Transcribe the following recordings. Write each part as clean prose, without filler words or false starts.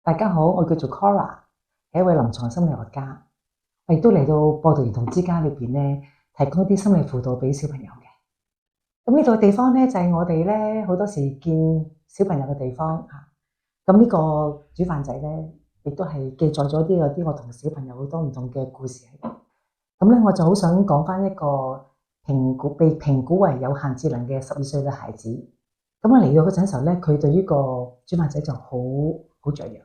大家好，我叫做 Cora，係一位臨床心理學家。我亦都嚟到播道兒童之家裏邊咧，提供一啲心理輔導俾小朋友嘅。咁呢度嘅地方咧，就係我哋咧好多時見小朋友嘅地方嚇。咁呢個煮飯仔咧，亦都係記載咗啲我同小朋友好多唔同嘅故事喺度。咁咧，我就好想講翻一個被評估為有限智能嘅12歲嘅孩子。咁我嚟到嗰陣時候咧，佢對呢個煮飯仔就好雀躍。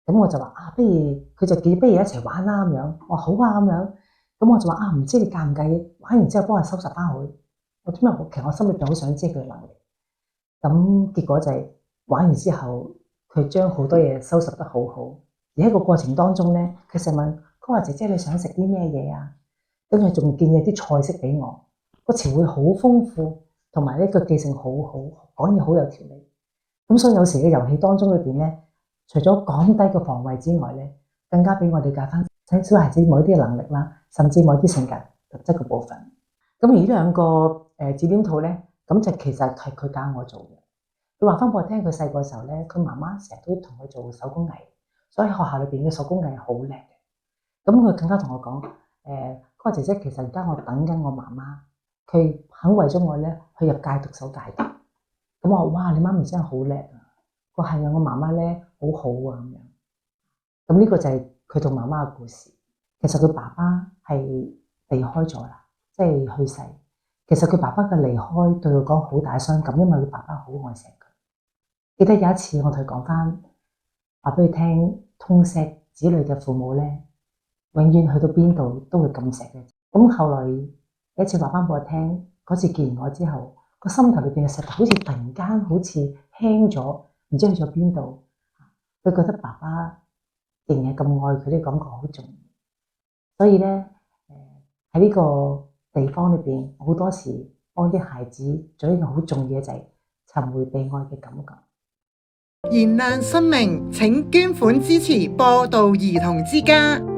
咁我就話不如佢就叫不如一齊玩啦咁樣。我話好啊咁樣。咁我就話唔知你介唔介意玩完之後幫我收拾翻佢。其實我心裏邊好想知佢嘅能力。咁結果就係玩完之後，佢將好多嘢收拾得好好。而喺個過程當中咧，佢成日問佢話姐姐你想食啲咩嘢啊？跟住仲建議啲菜式俾我，個詞彙好豐富，同埋呢個記性好好，講嘢好有條理。咁所以有時嘅遊戲當中裏邊咧，除咗講低個防衛之外咧，更加俾我了解翻小孩子某啲嘅能力啦，甚至某啲性格特質嘅部分。咁而呢兩個指點套咧，咁就其實係佢教我做嘅。佢話翻俾我聽，佢細個時候咧，佢媽媽成日都同佢做手工藝，所以學校裏邊嘅手工藝好叻嘅。咁佢更加同我講，佢話姐姐其實而家我等緊我媽媽，佢肯為咗我咧去入戒毒手戒毒。咁我話哇，你媽咪真係好叻啊！佢話係啊，我媽媽咧好好啊咁樣。咁呢個就係佢同媽媽嘅故事。其實佢爸爸係離開咗啦，即係去世。其實佢爸爸嘅離開對佢講好大傷感，因為佢爸爸好愛錫佢。記得有一次我同佢講翻，話俾佢聽，痛錫子女嘅父母咧，永遠去到邊度都會咁錫嘅。咁後來有一次話翻俾我聽，嗰次見完我之後，個心頭裏邊嘅石頭好似突然間好似輕咗，唔知去咗邊度。佢覺得爸爸仍然咁愛佢，呢個感覺好重要。所以咧，喺呢個地方裏邊，好多時幫啲孩子做一個好重要嘅就係尋回被愛嘅感覺。燃亮生命，請捐款支持播道兒童之家。